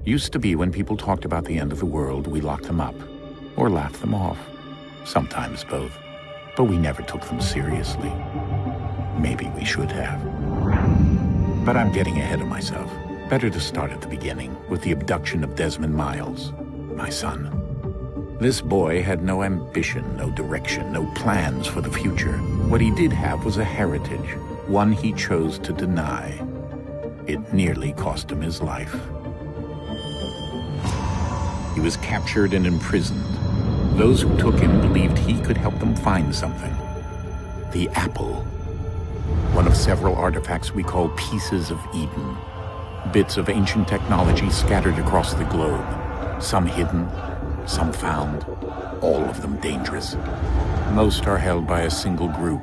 Used to be when people talked about the end of the world, we locked them up, or laughed them off. Sometimes both. But we never took them seriously. Maybe we should have. But I'm getting ahead of myself. Better to start at the beginning, with the abduction of Desmond Miles, my son. This boy had no ambition, no direction, no plans for the future. What he did have was a heritage, one he chose to deny. It nearly cost him his life. He was captured and imprisoned. Those who took him believed he could help them find something. The apple. One of several artifacts we call pieces of Eden. Bits of ancient technology scattered across the globe. Some hidden, some found, all of them dangerous. Most are held by a single group,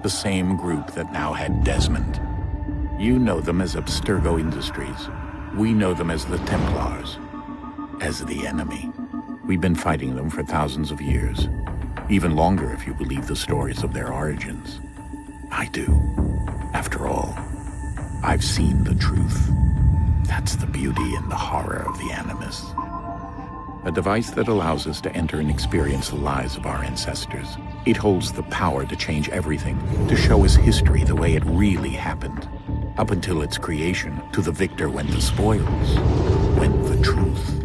the same group that now had Desmond. You know them as Abstergo Industries. We know them as the Templars, as the enemy. We've been fighting them for thousands of years, even longer if you believe the stories of their origins. I do. After all, I've seen the truth. That's the beauty and the horror of the Animus. A device that allows us to enter and experience the lives of our ancestors. It holds the power to change everything, to show us history the way it really happened. Up until its creation, to the victor went the spoils, went the truth.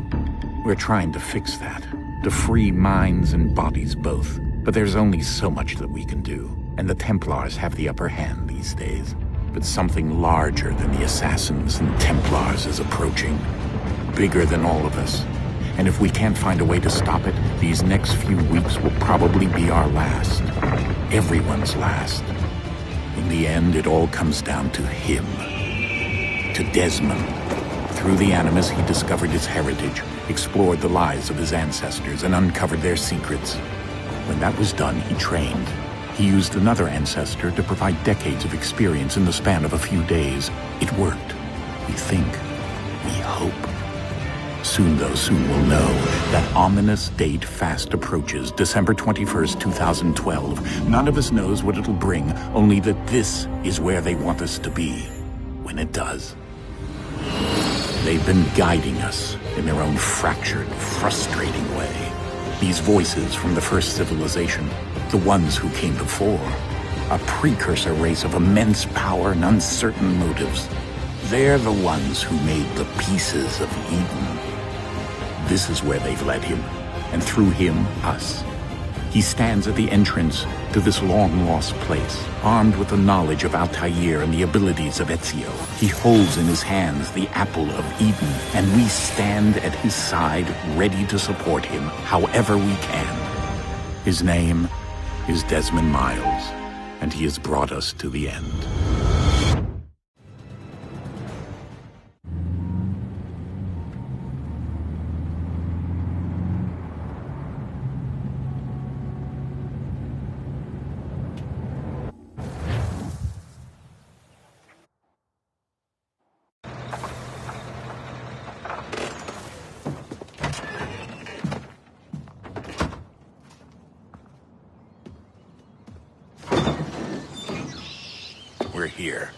We're trying to fix that, to free minds and bodies both. But there's only so much that we can do, and the Templars have the upper hand these days. But something larger than the Assassins and Templars is approaching, bigger than all of us. And if we can't find a way to stop it, these next few weeks will probably be our last. Everyone's last. In the end, it all comes down to him. To Desmond. Through the Animus, he discovered his heritage, explored the lives of his ancestors, and uncovered their secrets. When that was done, he trained. He used another ancestor to provide decades of experience in the span of a few days. It worked. We think. We hope. Soon, though, soon we'll know. That ominous date fast approaches, December 21st, 2012. None of us knows what it'll bring, only that this is where they want us to be, when it does. They've been guiding us in their own fractured, frustrating way. These voices from the first civilization, the ones who came before, a precursor race of immense power and uncertain motives. They're the ones who made the pieces of Eden. This is where they've led him, and through him, us. He stands at the entrance to this long-lost place, armed with the knowledge of Altair and the abilities of Ezio. He holds in his hands the apple of Eden, and we stand at his side, ready to support him however we can. His name is Desmond Miles, and he has brought us to the end. We're here.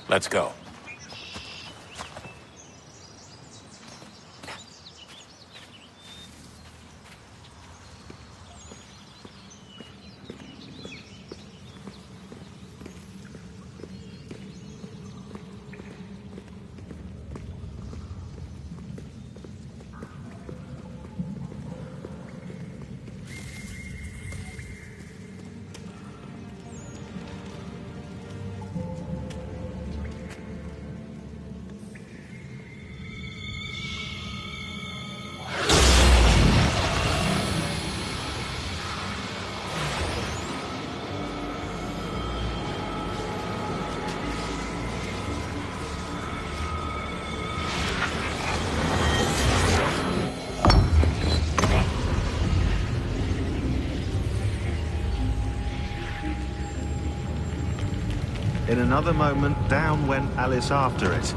Let's go. In another moment, down went Alice after it,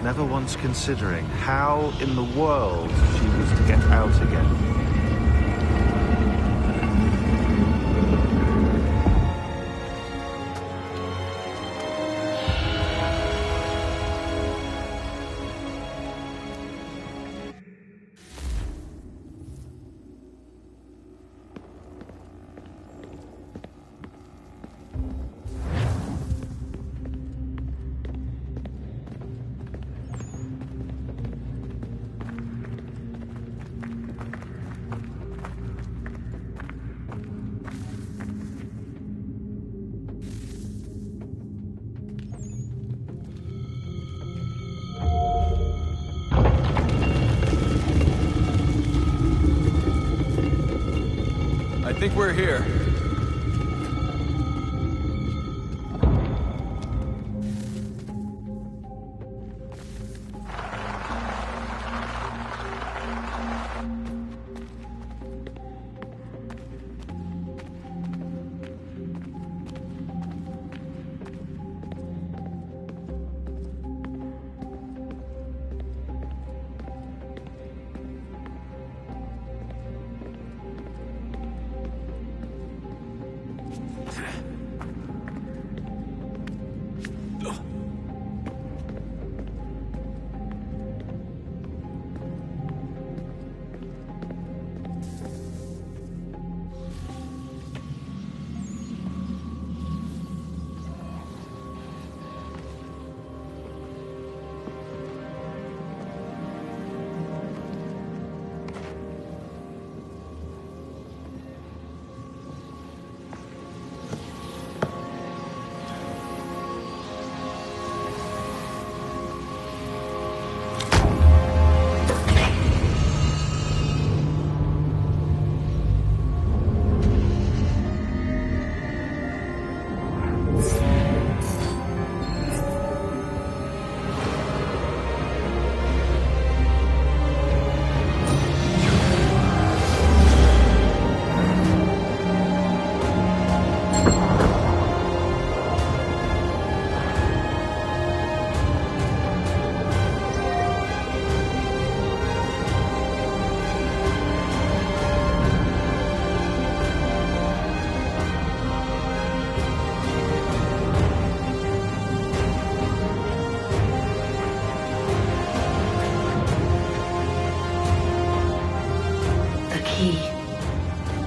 never once considering how in the world she was to get out again. I think we're here.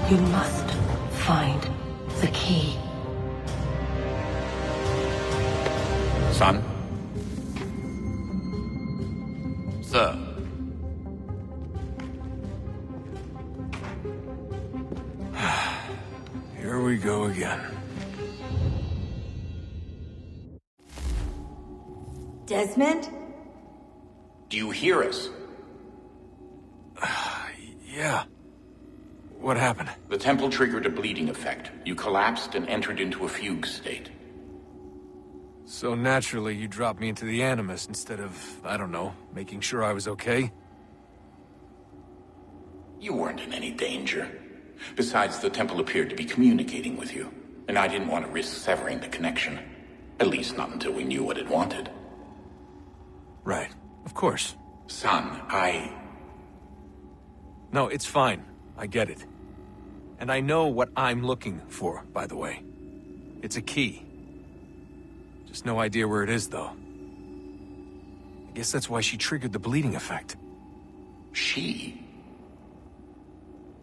You must find the key. Son? Sir. Here we go again. Desmond? Do you hear us? Yeah. What happened? The temple triggered a bleeding effect. You collapsed and entered into a fugue state. So naturally, you dropped me into the Animus instead of, I don't know, making sure I was okay? You weren't in any danger. Besides, the temple appeared to be communicating with you, and I didn't want to risk severing the connection. At least not until we knew what it wanted. Right. Of course. Son, No, it's fine. I get it. And I know what I'm looking for, by the way. It's a key. Just no idea where it is, though. I guess that's why she triggered the bleeding effect. She?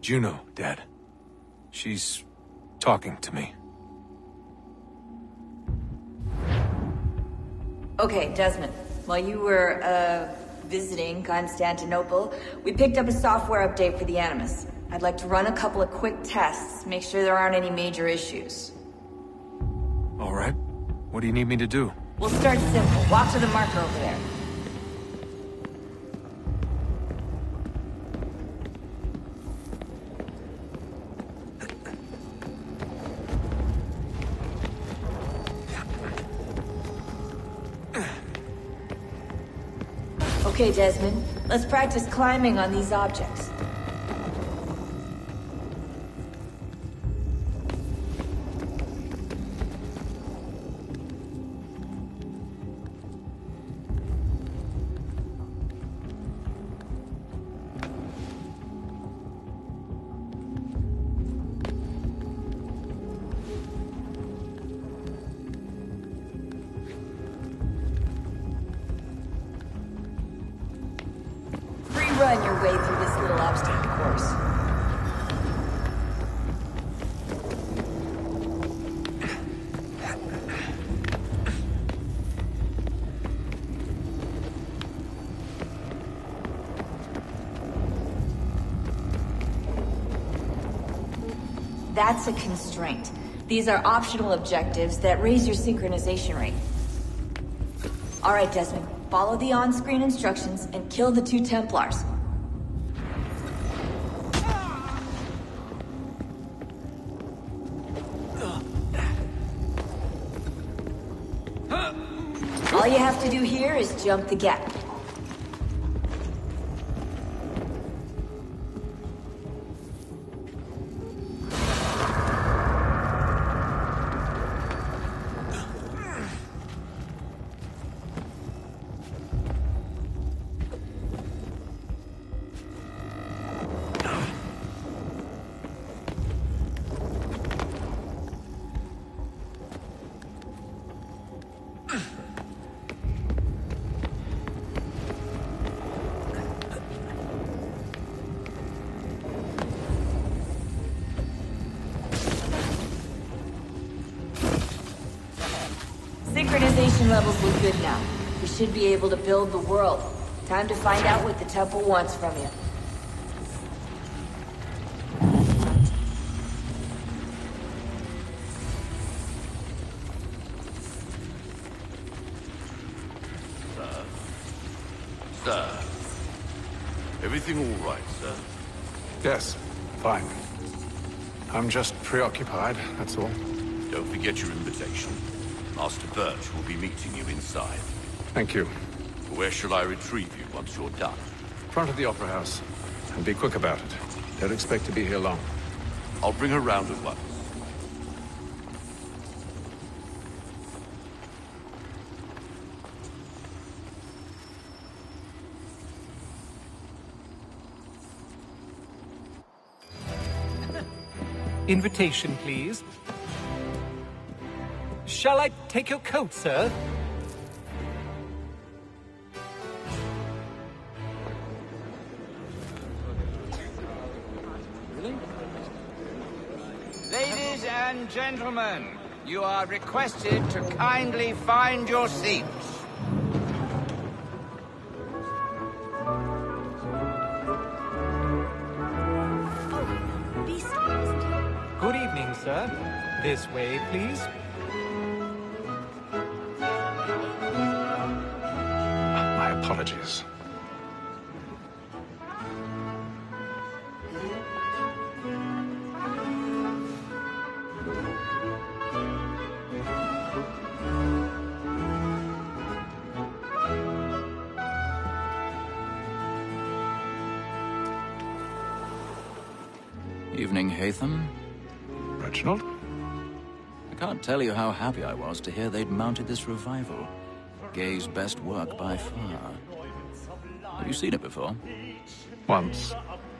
Juno, Dad. She's talking to me. Okay, Desmond. While you were, visiting Constantinople, we picked up a software update for the Animus. I'd like to run a couple of quick tests, make sure there aren't any major issues. All right. What do you need me to do? We'll start simple. Walk to the marker over there. Okay, Desmond. Let's practice climbing on these objects. That's a constraint. These are optional objectives that raise your synchronization rate. Alright, Desmond. Follow the on-screen instructions and kill the 2 Templars. All you have to do here is jump the gap. Synchronization levels look good now. We should be able to build the world. Time to find out what the temple wants from you. Sir. Everything all right, sir? Yes, fine. I'm just preoccupied, that's all. Don't forget your invitation. Master Birch will be meeting you inside. Thank you. Where shall I retrieve you once you're done? Front of the Opera House. And be quick about it. Don't expect to be here long. I'll bring her round at once. Invitation, please. Shall I take your coat, sir? Ladies and gentlemen, you are requested to kindly find your seats. Good evening, sir. This way, please. My apologies. Evening, Hatham. Reginald? I can't tell you how happy I was to hear they'd mounted this revival. Gay's best work by far. Have you seen it before? Once.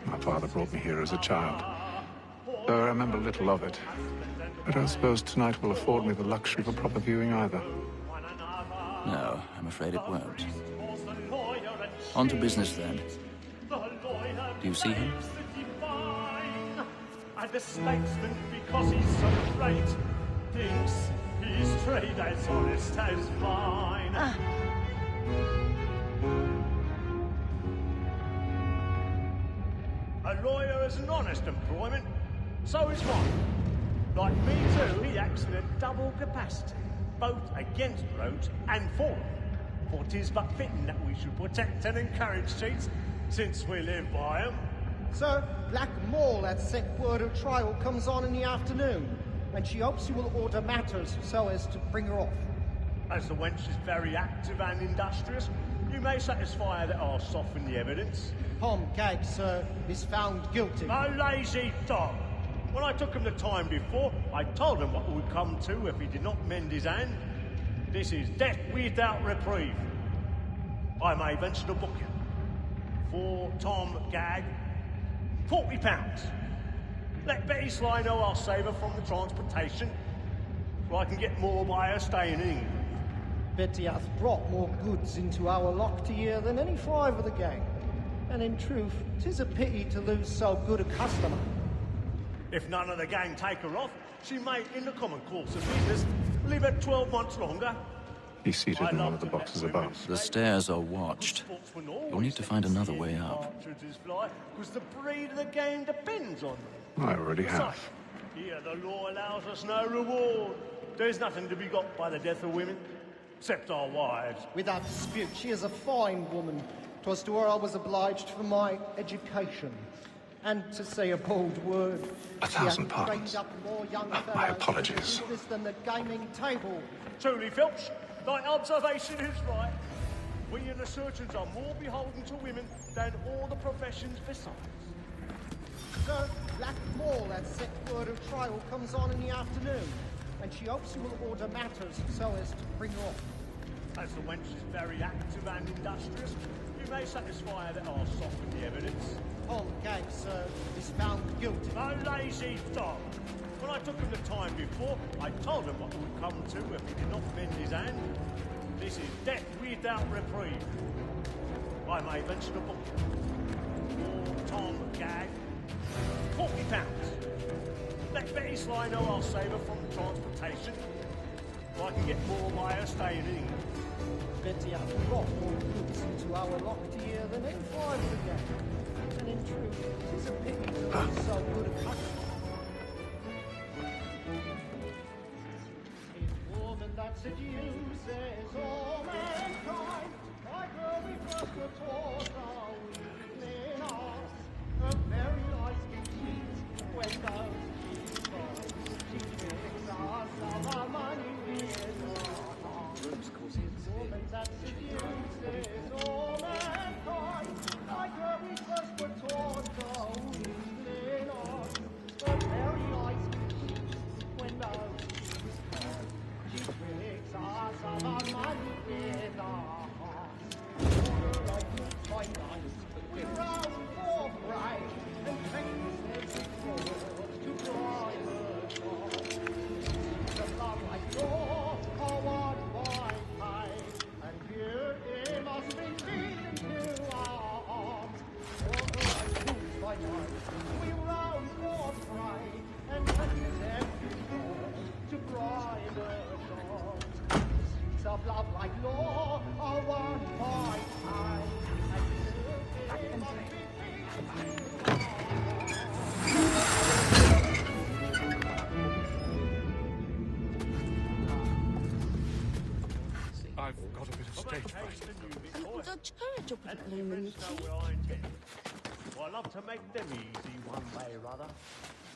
My father brought me here as a child. Though I remember little of it. I don't suppose tonight will afford me the luxury of a proper viewing either. No, I'm afraid it won't. On to business, then. Do you see him? And the statesman, because he's so great, thinks his trade as honest as mine. A lawyer is an honest employment, so is mine. Like me too, he acts in a double capacity, both against roads and for them. For 'tis but fitting that we should protect and encourage cheats, since we live by 'em. Sir, Black Mall had sent word her trial comes on in the afternoon, and she hopes you will order matters so as to bring her off. As the wench is very active and industrious, you may satisfy her that I'll soften the evidence. Tom Gag, sir, is found guilty. A lazy dog! When I took him the time before, I told him what it would come to if he did not mend his hand. This is death without reprieve. I may venture to book you. For Tom Gag, £40. Let Betty Sly know I'll save her from the transportation, so I can get more by her staying in England. Betty hath brought more goods into our lock to year than any 5 of the gang. And in truth, 'tis a pity to lose so good a customer. If none of the gang take her off, she may, in the common course of business, live her 12 months longer. He's seated in one of the boxes above. The stairs are watched. You'll need to find another way up. Because the breed of the game depends on them. I already have. Here, the law allows us no reward. There's nothing to be got by the death of women, except our wives. Without dispute, she is a fine woman. 'Twas to her I was obliged for my education. And to say a bold word, 1,000 pardons. Up more young My apologies. This than the gaming table. Truly, Phelps, thy observation is right. We and the surgeons are more beholden to women than all the professions besides. Sir, Blackmore, that set word of trial comes on in the afternoon, and she hopes you will order matters so as to bring her off. As the wench is very active and industrious, you may satisfy her that I'll soften the evidence. Paul Gang, sir, is found guilty. A lazy dog. When I took him the time before, I told him what would come to if he did not mend his hand. This is death without reprieve. I may venture to book him. Tom Gag. £40. Let Betty Sly know I'll save her from transportation. I can get more by her staying in England. Betty has brought more goods into our locked year than any five of the gang. And in truth, it is a pity to lose so good a customer. A woman that seduces all mankind, like her we first were taught our weakling us. A very nice cheat when those she tricks us of our money with her heart. A woman that seduces all mankind, like her we first were taught our weakling us. A very nice cheat when those she tricks us of our money with her heart. Like you find us, we rouse for pride and take this forward to drive her on. The love like your forward by time, and here it must be leading to our arms. For like you find us, we rouse for pride and take this forward to drive her on. Streets of love like law are won by time, and here it must be I've got a bit of stage fright. Dutch courage up at the moment. I love to make them easy one way or other.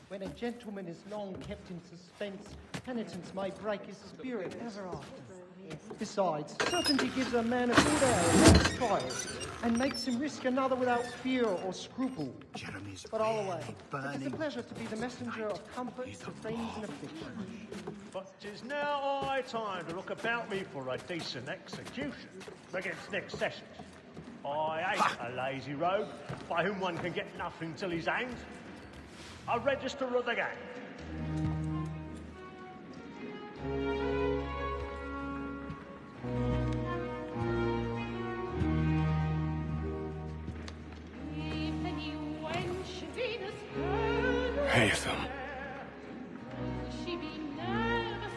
When a gentleman is long kept in suspense, penitence may break his spirit ever after. Besides, certainty gives a man a good air against trials, and makes him risk another without fear or scruple. Jeremy's but all away. burning. It is a pleasure to be the messenger of comfort to friends in affliction. But 'tis now high time to look about me for a decent execution against next session. I hate a lazy rogue by whom one can get nothing till he's hanged. A register of the gang. Haytham.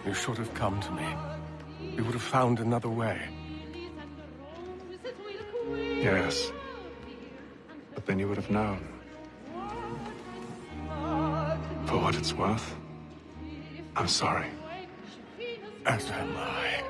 You should have come to me. We would have found another way. Yes. But then you would have known. For what it's worth, I'm sorry. As am I.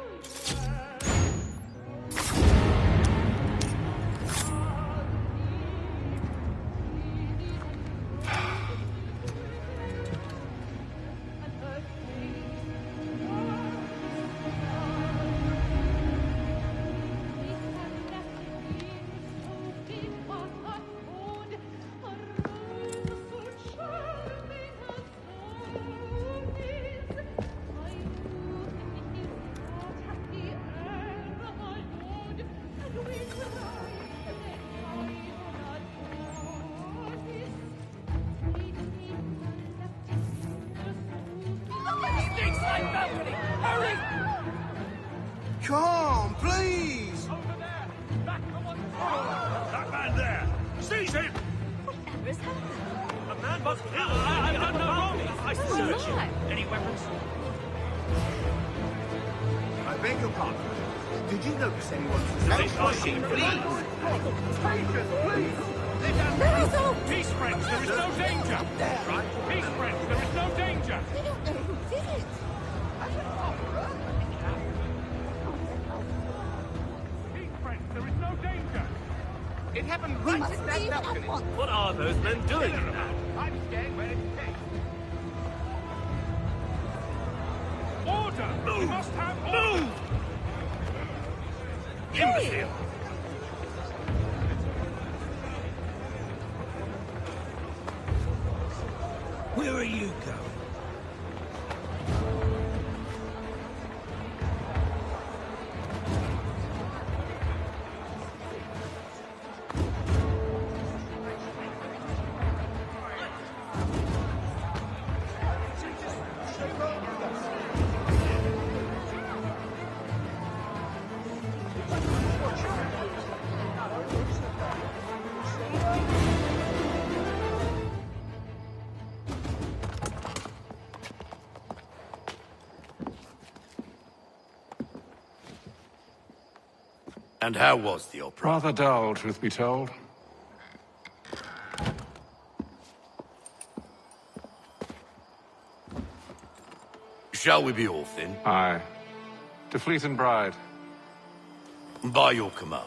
Come, please! That man there! Seize him! Whatever has happened? A man was killed! I don't know! I search him! Any weapons? I beg your pardon. Did you notice anyone? No, please! Patience, please! Peace, friends, there is no danger! Right? Peace, friends, there is no danger! They don't know who did it. Peace, friends, there is no danger! It happened We right must in that leave at balcony. once. What are those men doing in there? I'm staying where it's safe. Order! We must have order! Imbecile! Where are you going? And how was the opera? Rather dull, truth be told. Shall we be off then? Aye. To Fleet and Bride. By your command.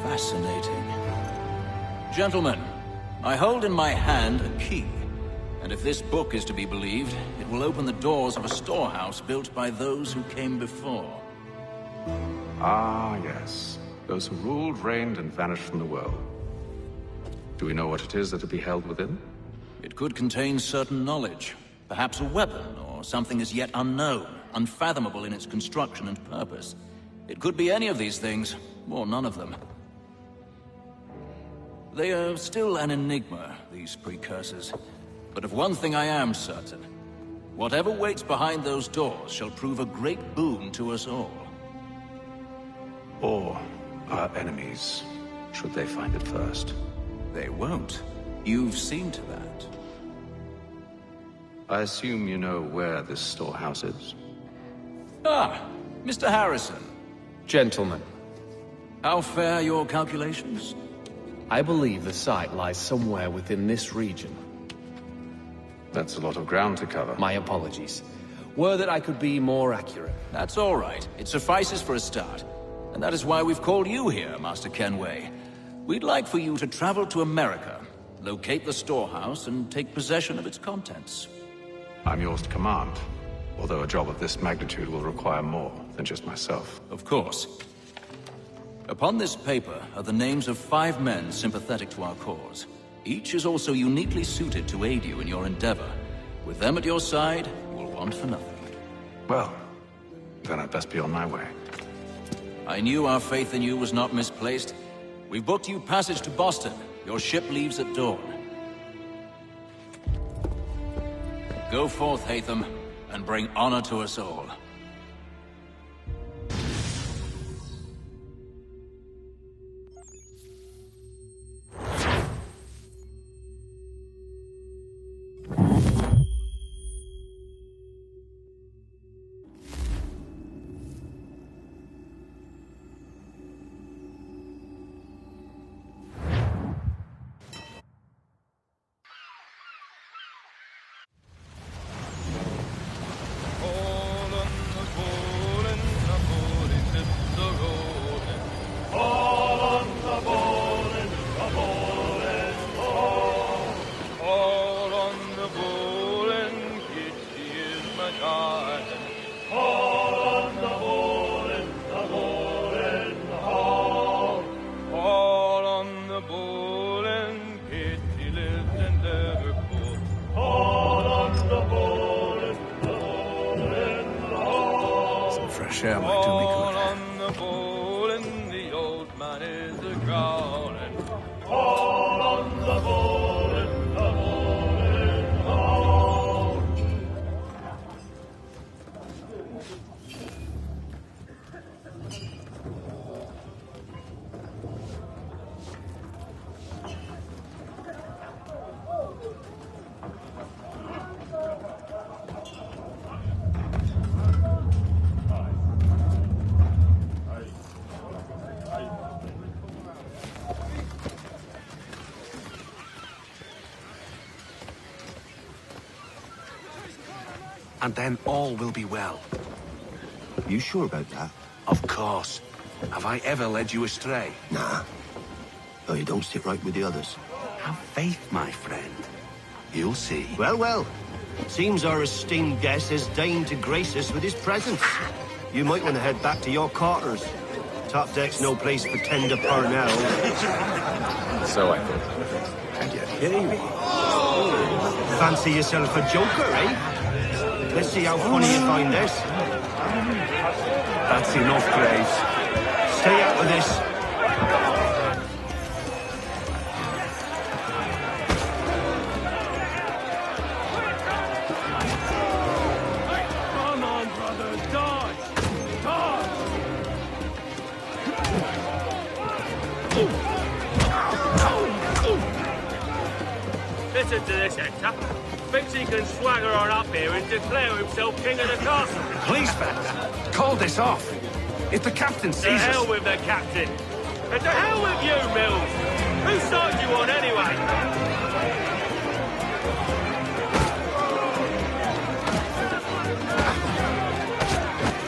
Fascinating. Gentlemen, I hold in my hand a key. And if this book is to be believed, it will open the doors of a storehouse built by those who came before. Ah, yes. Those who ruled, reigned, and vanished from the world. Do we know what it is that will be held within? It could contain certain knowledge. Perhaps a weapon, or something as yet unknown, unfathomable in its construction and purpose. It could be any of these things, or none of them. They are still an enigma, these precursors. But of one thing I am certain. Whatever waits behind those doors shall prove a great boon to us all. Or our enemies, should they find it first. They won't. You've seen to that. I assume you know where this storehouse is? Ah, Mr. Harrison. Gentlemen, How fare your calculations? I believe the site lies somewhere within this region. That's a lot of ground to cover. My apologies. Were that I could be more accurate. That's all right. It suffices for a start. And that is why we've called you here, Master Kenway. We'd like for you to travel to America, locate the storehouse, and take possession of its contents. I'm yours to command, although a job of this magnitude will require more than just myself. Of course. Upon this paper are the names of 5 men sympathetic to our cause. Each is also uniquely suited to aid you in your endeavor. With them at your side, you will want for nothing. Well, then I'd best be on my way. I knew our faith in you was not misplaced. We've booked you passage to Boston. Your ship leaves at dawn. Go forth, Hatham, and bring honor to us all. Share might do me good. On the bowl and the old man is a growling. All on the bowl and the bowl and all. and then all will be well. You sure about that? Of course. Have I ever led you astray? Nah. Oh, you don't sit right with the others. Have faith, my friend. You'll see. Well, well. Seems our esteemed guest has deigned to grace us with his presence. You might want to head back to your quarters. Top deck's no place for tender parnell. So I thought. And yet here you are. Fancy yourself a joker, eh? Let's see how funny you find this. That's enough, Graves. Stay out of this. Come on, brother, die! Die! Listen to this, Hector. Thinks he can swagger on up here and declare himself king of the castle. Please, fellas, call this off. If the captain sees us... To hell with the captain. And to hell with you, Mills. Whose side you on, anyway?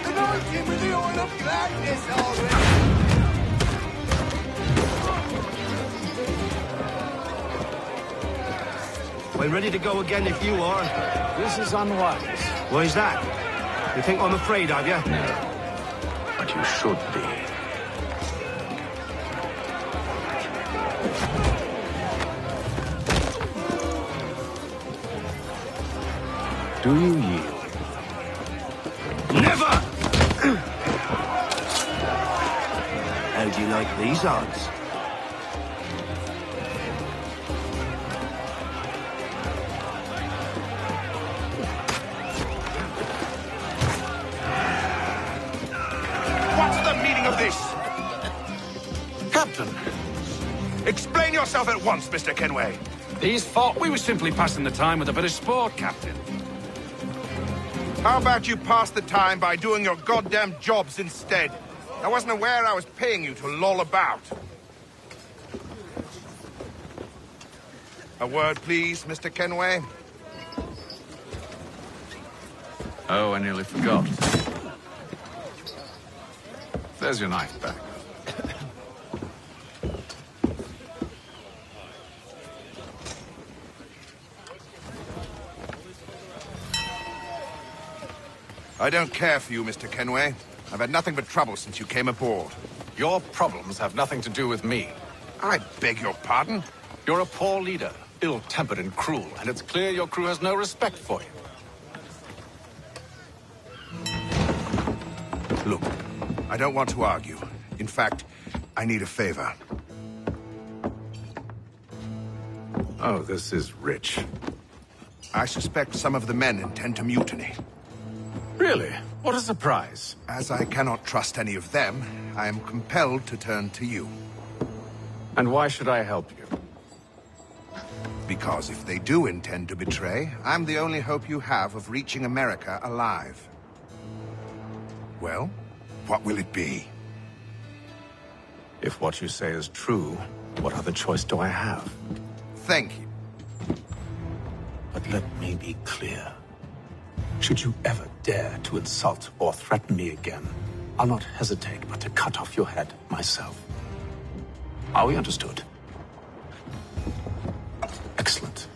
Anoint him with the oil of gladness already! We're ready to go again if you are. This is unwise. Why's that? You think I'm afraid of you? No. But you should be. Do you yield? Never! How do you like these odds? What's the meaning of this? Captain, Explain yourself at once, Mr. Kenway. these thought we were simply passing the time with a bit of sport, Captain. How about you pass the time by doing your goddamn jobs instead? I wasn't aware I was paying you to loll about. A word, please, Mr. Kenway. Oh, I nearly forgot. There's your knife back. I don't care for you, Mr. Kenway. I've had nothing but trouble since you came aboard. Your problems have nothing to do with me. I beg your pardon? You're a poor leader, ill-tempered and cruel, and it's clear your crew has no respect for you. Look, I don't want to argue. In fact, I need a favor. Oh, this is rich. I suspect some of the men intend to mutiny. Really? What a surprise. As I cannot trust any of them, I am compelled to turn to you. And why should I help you? Because if they do intend to betray, I'm the only hope you have of reaching America alive. Well, what will it be? If what you say is true, what other choice do I have? Thank you. But let me be clear. Should you ever dare to insult or threaten me again, I'll not hesitate but to cut off your head myself. Are we understood? Excellent.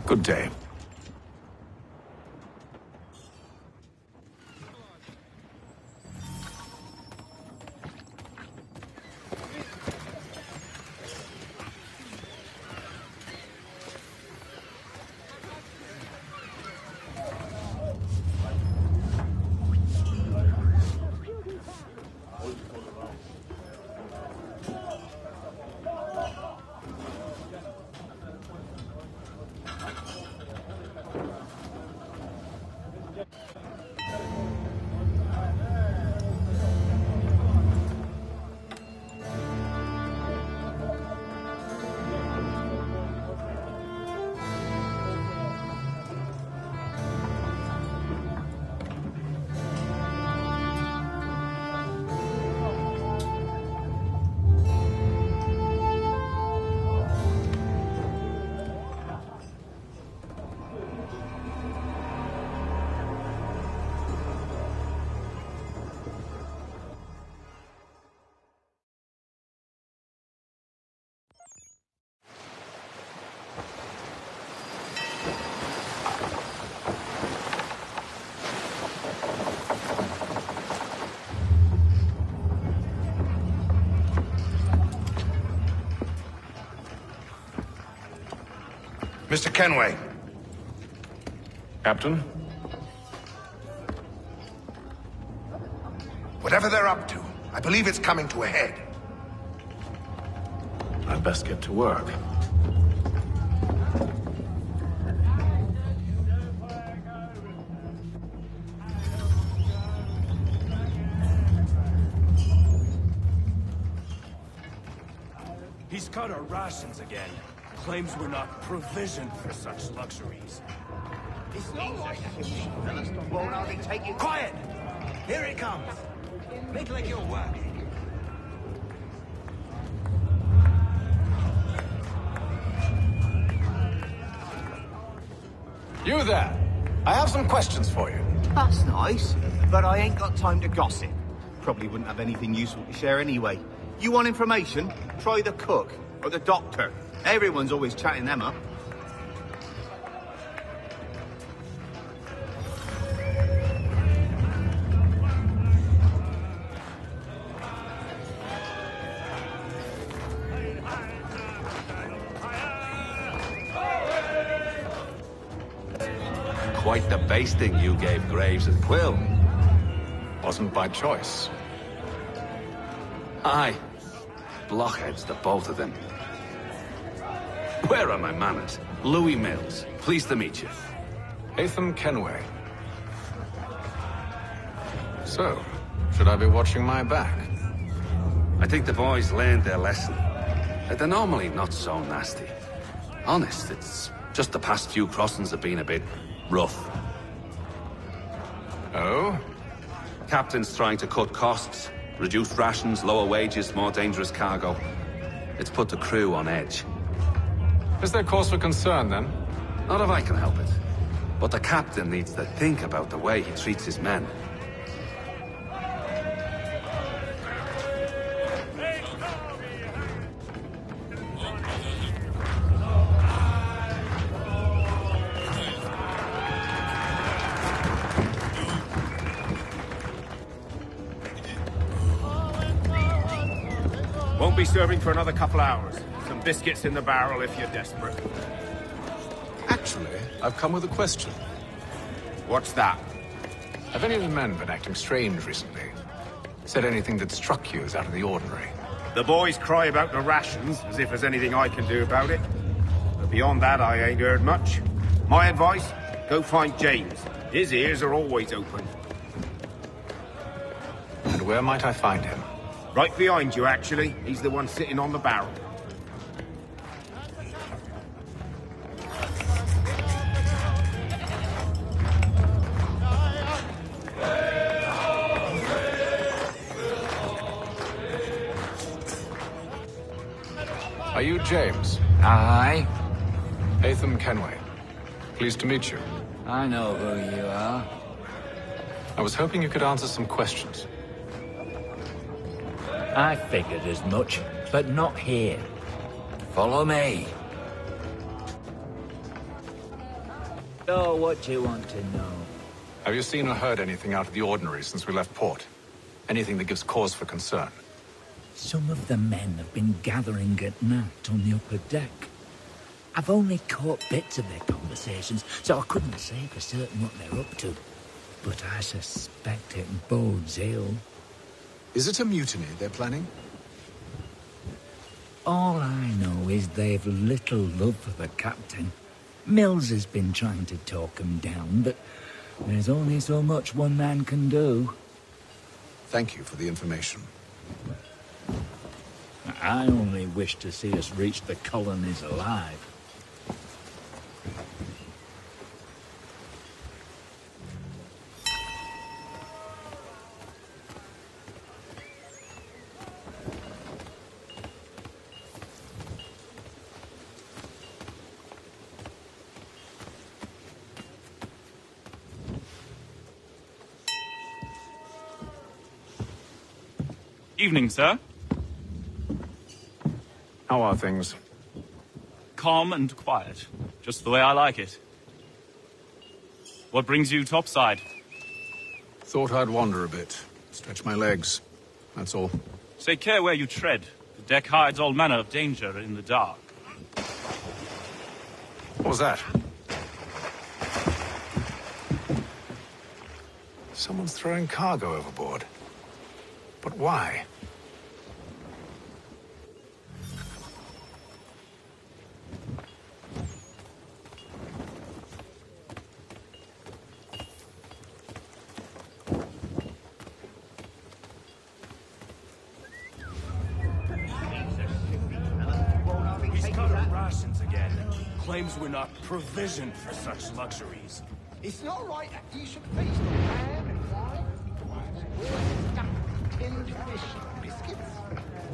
Good day. Mr. Kenway. Captain? Whatever they're up to, I believe it's coming to a head. I'd best get to work. He's cut our rations again. Claims we're not provisioned for such luxuries. Quiet! Here it comes. Make like you're working. You there! I have some questions for you. That's nice, but I ain't got time to gossip. Probably wouldn't have anything useful to share anyway. You want information? Try the cook or the doctor. Everyone's always chatting them up. Quite the basting you gave Graves and Quill. Wasn't by choice. Aye. Blockheads, the both of them. Where are my manners? Louis Mills. Pleased to meet you. Haytham Kenway. So, should I be watching my back? I think the boys learned their lesson. They're normally not so nasty. Honest, it's just the past few crossings have been a bit rough. Oh? Captain's trying to cut costs. Reduced rations, lower wages, more dangerous cargo. It's put the crew on edge. Is there cause for concern, then? Not if I can help it. But the captain needs to think about the way he treats his men. Won't be serving for another couple hours. Some biscuits in the barrel if you're desperate. Actually, I've come with a question. What's that? Have any of the men been acting strange recently? Said anything that struck you as out of the ordinary? The boys cry about the rations, as if there's anything I can do about it. But beyond that, I ain't heard much. My advice? Go find James. His ears are always open. And where might I find him? Right behind you, actually. He's the one sitting on the barrel. Are you James? Aye. Haytham Kenway. Pleased to meet you. I know who you are. I was hoping you could answer some questions. I figured as much, but not here. Follow me. So what you want to know? Have you seen or heard anything out of the ordinary since we left port? Anything that gives cause for concern? Some of the men have been gathering at night on the upper deck. I've only caught bits of their conversations, so I couldn't say for certain what they're up to. But I suspect it bodes ill. Is it a mutiny they're planning? All I know is they've little love for the captain. Mills has been trying to talk him down, but there's only so much one man can do. Thank you for the information. I only wish to see us reach the colonies alive. Evening, sir. How are things? Calm and quiet. Just the way I like it. What brings you topside? Thought I'd wander a bit. Stretch my legs. That's all. Take care where you tread. The deck hides all manner of danger in the dark. What was that? Someone's throwing cargo overboard. But why? He's cut our rations again. Claims we're not provisioned for such luxuries. It's not right that you should feast on ham and wine. We're stuffed tinned fish and biscuits.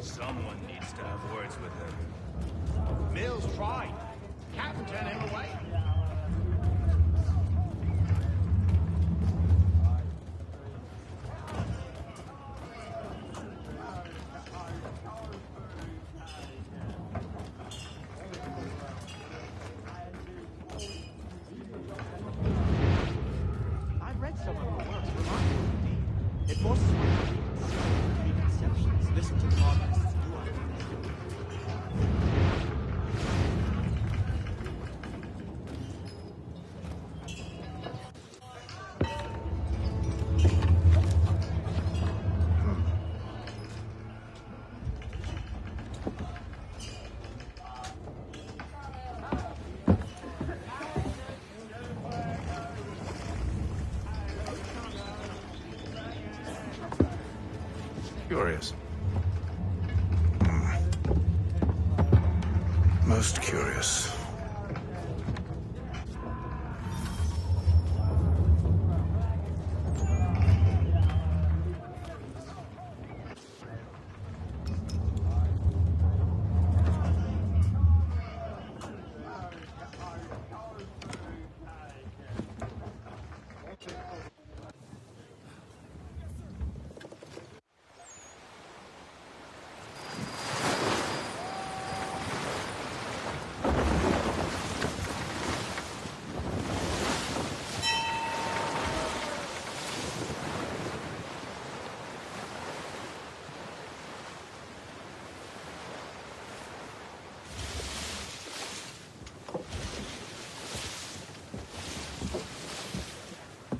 Someone needs to have words with him. Mills tried. Captain turned him away. I've read some of your works, remarkable indeed. It forces one to reconsider preconceptions, listen to progress, new ideas. Curious. Most curious.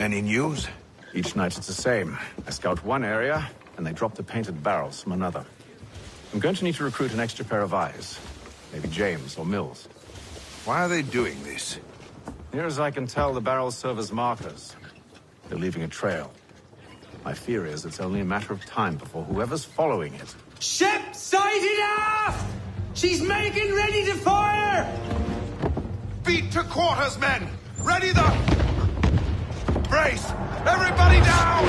Any news? Each night it's the same. I scout one area, and they drop the painted barrels from another. I'm going to need to recruit an extra pair of eyes. Maybe James or Mills. Why are they doing this? Near as I can tell, the barrels serve as markers. They're leaving a trail. My fear is it's only a matter of time before whoever's following it... Ship sighted aft! She's making ready to fire! Beat to quarters, men! Ready the... Brace! Everybody down!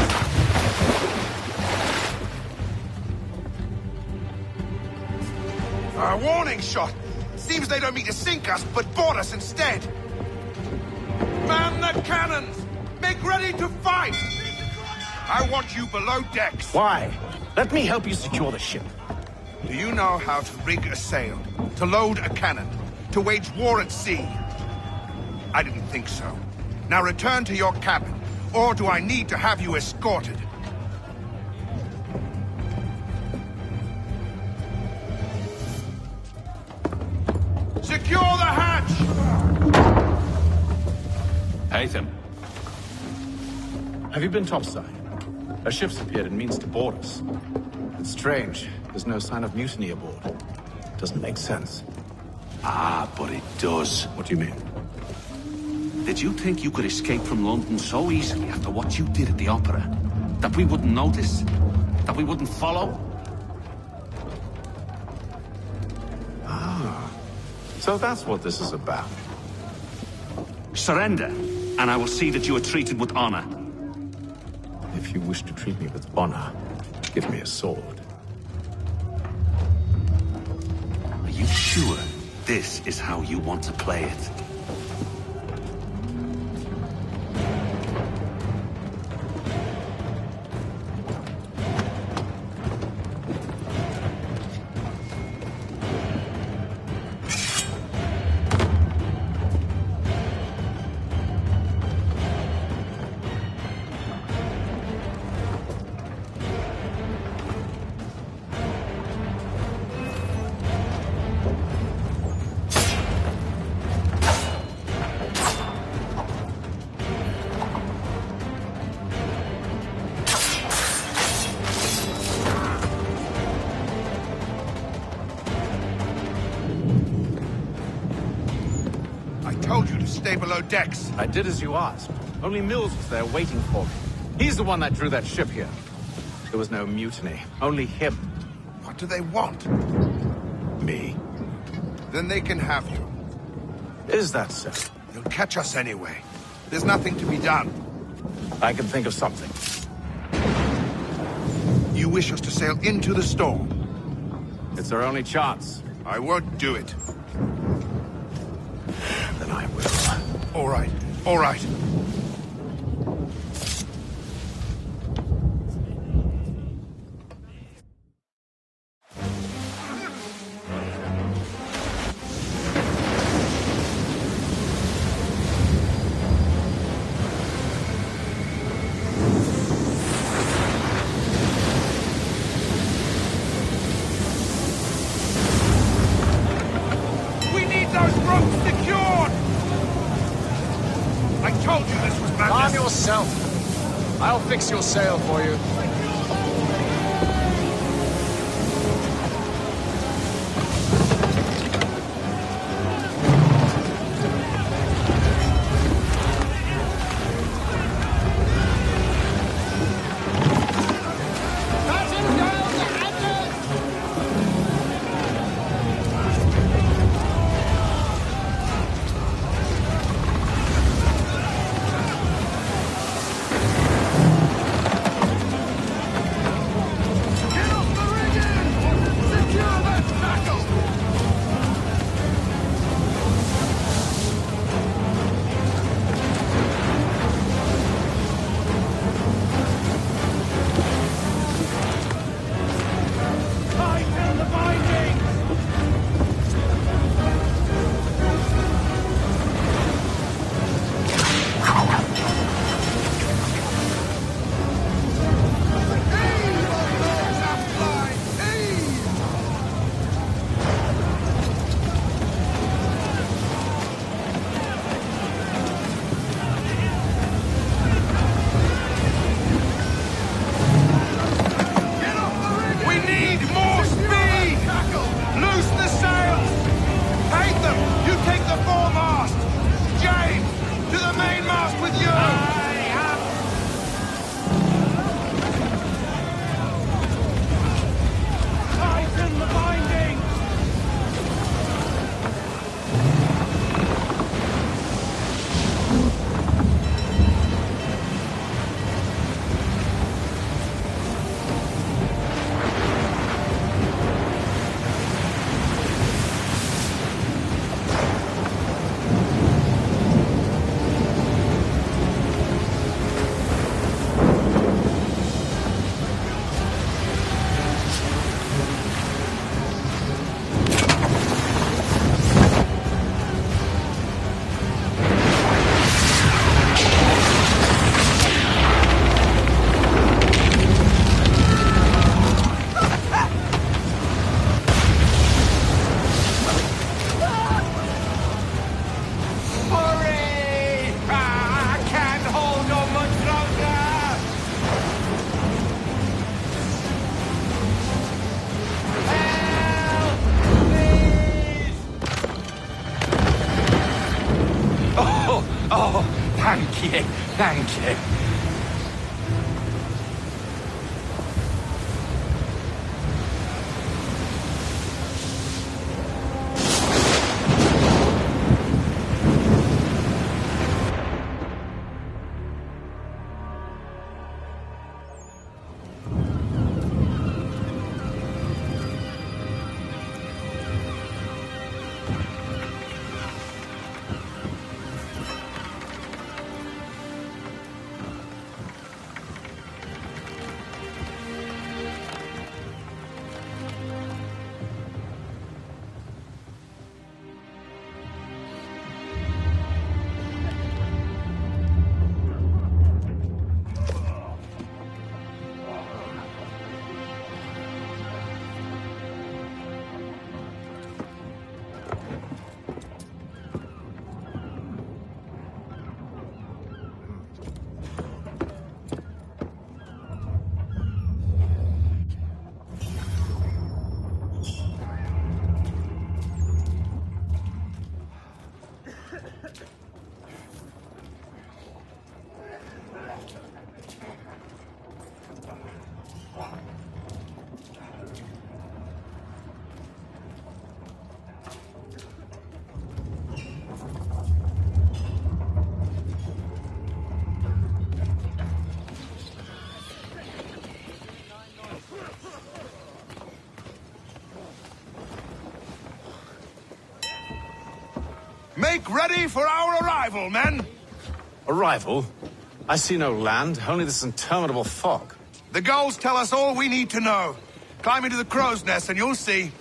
A warning shot! Seems they don't mean to sink us, but board us instead! Man the cannons! Make ready to fight! I want you below decks! Why? Let me help you secure the ship. Do you know how to rig a sail? To load a cannon? To wage war at sea? I didn't think so. Now return to your cabin, or do I need to have you escorted? Secure the hatch! Haytham. Have you been topside? A ship's appeared and means to board us. It's strange. There's no sign of mutiny aboard. Doesn't make sense. Ah, but it does. What do you mean? Did you think you could escape from London so easily after what you did at the Opera? That we wouldn't notice? That we wouldn't follow? Ah. So that's what this is about. Surrender, and I will see that you are treated with honor. If you wish to treat me with honor, give me a sword. Are you sure this is how you want to play it? stay below decks. I did as you asked. Only Mills was there waiting for me. He's the one that drew that ship here. There was no mutiny, only him. What do they want? Me. Then they can have you. Is that so? They'll catch us anyway. There's nothing to be done. I can think of something. You wish us to sail into the storm? It's our only chance. I won't do it. Then I will. All right, all right. Calm yourself. I'll fix your sail for you. Thank you. Make ready for our arrival, men! Arrival? I see no land, only this interminable fog. The gulls tell us all we need to know. Climb into the crow's nest and you'll see.